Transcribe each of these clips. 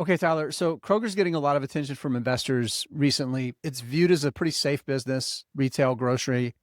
Okay, Tyler. So Kroger's getting a lot of attention from investors recently. It's viewed as a pretty safe business, retail, grocery,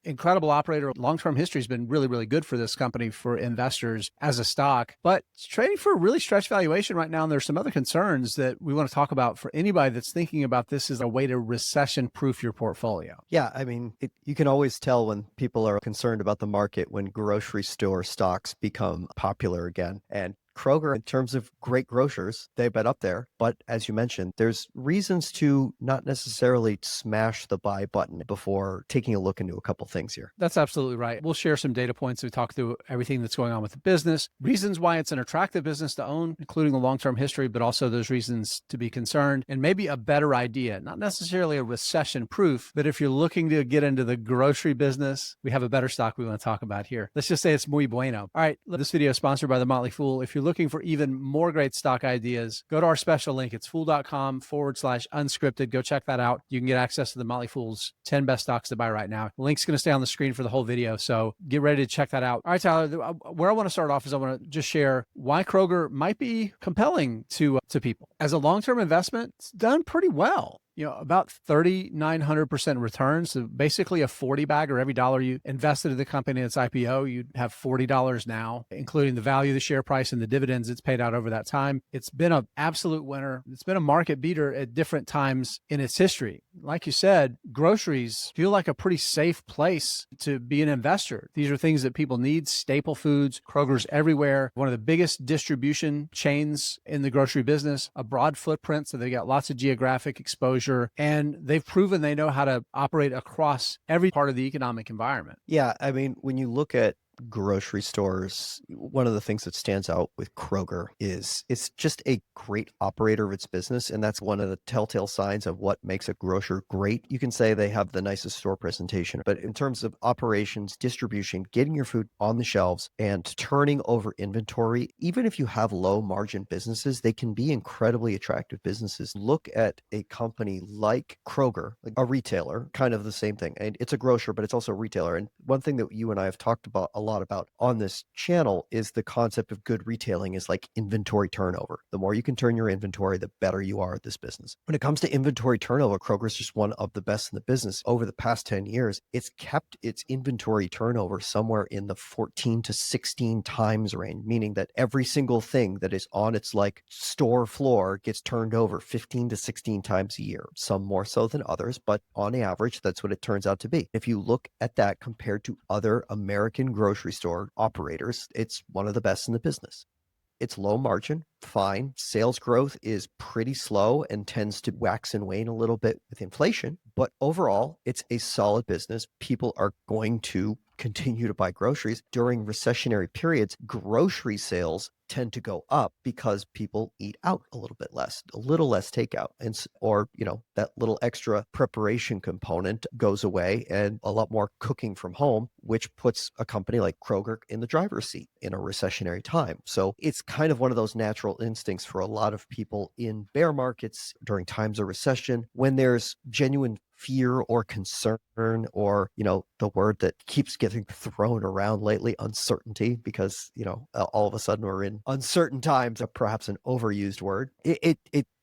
incredible operator. Long-term history has been really, really good for this company for investors as a stock, but it's trading for a really stretched valuation right now. And there's some other concerns that we want to talk about for anybody that's thinking about this as a way to recession-proof your portfolio. Yeah, I mean, you can always tell when people are concerned about the market when grocery store stocks become popular again. And Kroger, in terms of great grocers, they've been up there. But as you mentioned, there's reasons to not necessarily smash the buy button before taking a look into a couple things here. That's absolutely right. We'll share some data points. We talk through everything that's going on with the business, reasons why it's an attractive business to own, including the long-term history, but also those reasons to be concerned, and maybe a better idea, not necessarily a recession proof, but if you're looking to get into the grocery business, we have a better stock we want to talk about here. Let's just say it's muy bueno. All right, this video is sponsored by The Motley Fool. If you're looking for even more great stock ideas, go to our special link. It's fool.com/unscripted. Go check that out. You can get access to The Motley Fool's 10 best stocks to buy right now. The link's going to stay on the screen for the whole video, so get ready to check that out. All right, Tyler, where I want to start off is I want to just share why Kroger might be compelling to people. As a long-term investment, it's done pretty well. About 3,900% returns. So basically a 40 bagger. Every dollar you invested in the company in its IPO, you'd have $40 now, including the value of the share price and the dividends it's paid out over that time. It's been an absolute winner. It's been a market beater at different times in its history. Like you said, groceries feel like a pretty safe place to be an investor. These are things that people need, staple foods. Kroger's everywhere. One of the biggest distribution chains in the grocery business, a broad footprint, so they got lots of geographic exposure. And they've proven they know how to operate across every part of the economic environment. Yeah, I mean, when you look at grocery stores, one of the things that stands out with Kroger is it's just a great operator of its business. And that's one of the telltale signs of what makes a grocer great. You can say they have the nicest store presentation, but in terms of operations, distribution, getting your food on the shelves and turning over inventory, even if you have low margin businesses, they can be incredibly attractive businesses. Look at a company like Kroger, like a retailer, kind of the same thing. And it's a grocer, but it's also a retailer. And one thing that you and I have talked about a lot about on this channel is the concept of good retailing is like inventory turnover. The more you can turn your inventory, the better you are at this business. When it comes to inventory turnover, Kroger is just one of the best in the business. Over the past 10 years, it's kept its inventory turnover somewhere in the 14 to 16 times range, meaning that every single thing that is on its like store floor gets turned over 15 to 16 times a year. Some more so than others, but on average, that's what it turns out to be. If you look at that compared to other American grocery store operators, it's one of the best in the business. It's low margin, fine. Sales growth is pretty slow and tends to wax and wane a little bit with inflation, but overall, it's a solid business. People are going to continue to buy groceries. During recessionary periods, grocery sales tend to go up because people eat out a little bit less, a little less takeout, or that little extra preparation component goes away and a lot more cooking from home, which puts a company like Kroger in the driver's seat in a recessionary time. So it's kind of one of those natural instincts for a lot of people in bear markets during times of recession when there's genuine fear or concern, or the word that keeps getting thrown around lately, uncertainty, because all of a sudden we're in uncertain times, perhaps an overused word.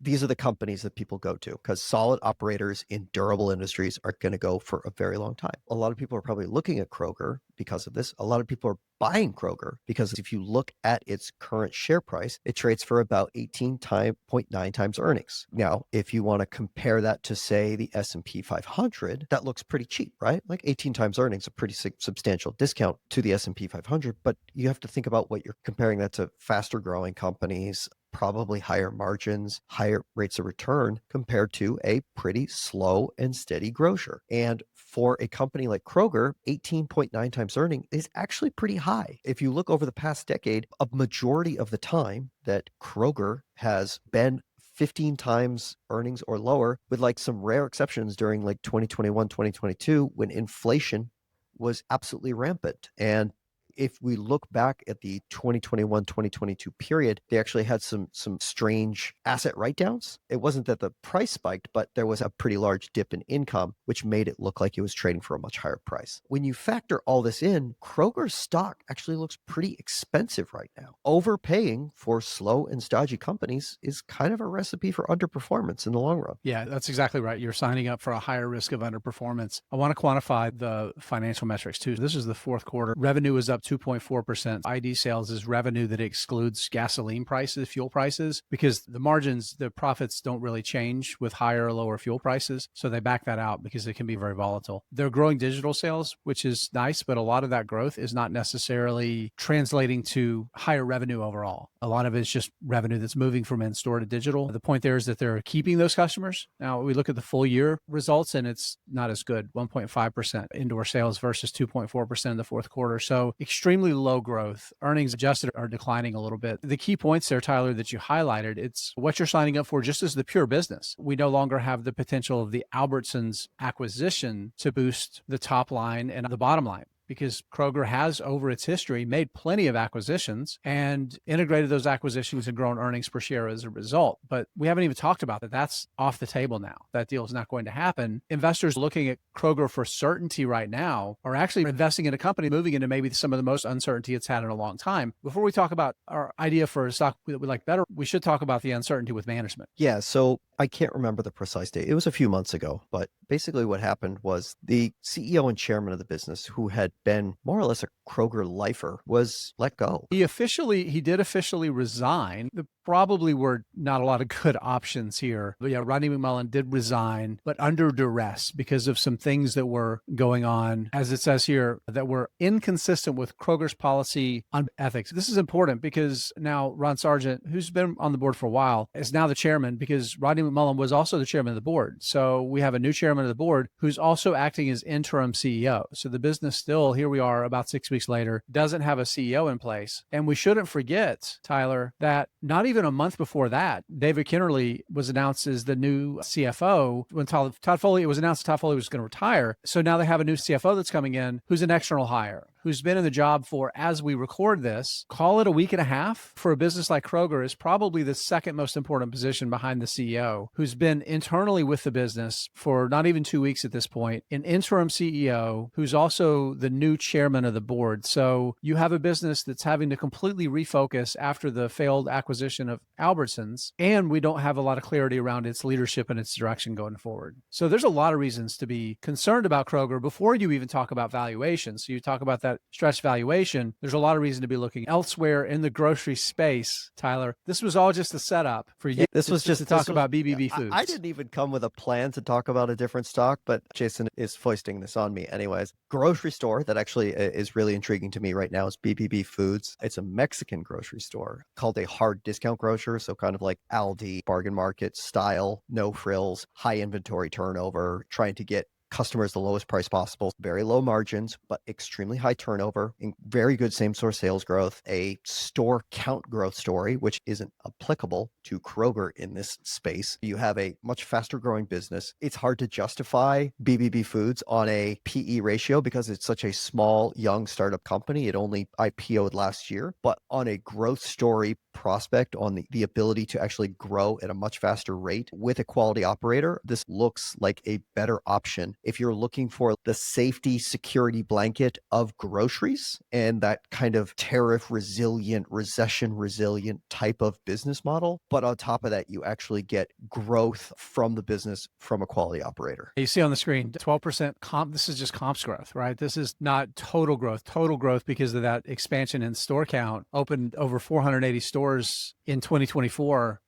These are the companies that people go to because solid operators in durable industries are going to go for a very long time. A lot of people are probably looking at Kroger because of this. A lot of people are buying Kroger because if you look at its current share price, it trades for about 18.9 times earnings. Now, if you want to compare that to, say, the S&P 500, that looks pretty cheap, right? Like 18 times earnings, a pretty substantial discount to the S&P 500. But you have to think about what you're comparing that to: faster growing companies, probably higher margins, higher rates of return compared to a pretty slow and steady grocer. And for a company like Kroger, 18.9 times earning is actually pretty high. If you look over the past decade, a majority of the time that Kroger has been 15 times earnings or lower, with like some rare exceptions during like 2021, 2022, when inflation was absolutely rampant. And If we look back at the 2021-2022 period, they actually had some strange asset write-downs. It wasn't that the price spiked, but there was a pretty large dip in income, which made it look like it was trading for a much higher price. When you factor all this in, Kroger's stock actually looks pretty expensive right now. Overpaying for slow and stodgy companies is kind of a recipe for underperformance in the long run. Yeah, that's exactly right. You're signing up for a higher risk of underperformance. I want to quantify the financial metrics too. This is the fourth quarter. Revenue is up 2.4%. ID sales is revenue that excludes gasoline prices, fuel prices, because the margins, the profits don't really change with higher or lower fuel prices. So they back that out because it can be very volatile. They're growing digital sales, which is nice, but a lot of that growth is not necessarily translating to higher revenue overall. A lot of it is just revenue that's moving from in-store to digital. The point there is that they're keeping those customers. Now, we look at the full year results and it's not as good, 1.5% indoor sales versus 2.4% in the fourth quarter. So extremely low growth. Earnings adjusted are declining a little bit. The key points there, Tyler, that you highlighted, it's what you're signing up for just as the pure business. We no longer have the potential of the Albertsons acquisition to boost the top line and the bottom line, because Kroger has, over its history, made plenty of acquisitions and integrated those acquisitions and grown earnings per share as a result. But we haven't even talked about that. That's off the table now. That deal is not going to happen. Investors looking at Kroger for certainty right now are actually investing in a company moving into maybe some of the most uncertainty it's had in a long time. Before we talk about our idea for a stock that we like better, we should talk about the uncertainty with management. Yeah, so I can't remember the precise date. It was a few months ago, but basically what happened was the CEO and chairman of the business, who had been more or less a Kroger lifer, was let go. He did officially resign. There probably were not a lot of good options here. But yeah, Rodney McMullen did resign, but under duress because of some things that were going on, as it says here, that were inconsistent with Kroger's policy on ethics. This is important because now Ron Sargent, who's been on the board for a while, is now the chairman, because Rodney McMullen was also the chairman of the board. So we have a new chairman of the board who's also acting as interim CEO. So the business still, here we are about 6 weeks later, doesn't have a CEO in place. And we shouldn't forget, Tyler, that not even a month before that, David Kennerly was announced as the new CFO. When it was announced Todd Foley was going to retire. So now they have a new CFO that's coming in who's an external hire, who's been in the job for, as we record this, call it a week and a half. For a business like Kroger, is probably the second most important position behind the CEO, who's been internally with the business for not even 2 weeks at this point, an interim CEO who's also the new chairman of the board. So you have a business that's having to completely refocus after the failed acquisition of Albertsons, and we don't have a lot of clarity around its leadership and its direction going forward. So there's a lot of reasons to be concerned about Kroger before you even talk about valuation. So you talk about that stretched valuation. There's a lot of reason to be looking elsewhere in the grocery space, Tyler. This was all just a setup for you. This was just to talk about BBB Foods. I didn't even come with a plan to talk about a different stock, but Jason is foisting this on me anyways. Grocery store that actually is really intriguing to me right now is BBB Foods. It's a Mexican grocery store called a hard discount grocer. So kind of like Aldi, bargain market style, no frills, high inventory turnover, trying to get customers the lowest price possible, very low margins, but extremely high turnover, and very good same-store sales growth, a store count growth story, which isn't applicable to Kroger in this space. You have a much faster growing business. It's hard to justify BBB Foods on a PE ratio because it's such a small, young startup company. It only IPO'd last year, but on a growth story prospect, on the ability to actually grow at a much faster rate with a quality operator, this looks like a better option if you're looking for the safety security blanket of groceries and that kind of tariff resilient, recession resilient type of business model. But on top of that, you actually get growth from the business from a quality operator. You see on the screen, 12% comp. This is just comps growth, right? This is not total growth. Total growth because of that expansion in store count. Opened over 480 stores in 2024.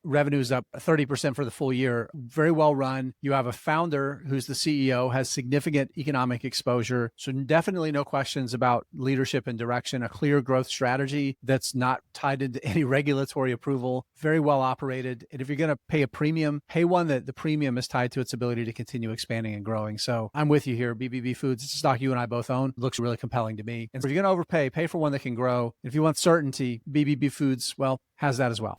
Revenue is up 30% for the full year. Very well run. You have a founder who's the CEO, has significant economic exposure. So definitely no questions about leadership and direction, a clear growth strategy that's not tied into any regulatory approval, very well operated. And if you're going to pay a premium, pay one that the premium is tied to its ability to continue expanding and growing. So I'm with you here. BBB Foods, it's a stock you and I both own. It looks really compelling to me. And so if you're going to overpay, pay for one that can grow. If you want certainty, BBB Foods, well, has that as well.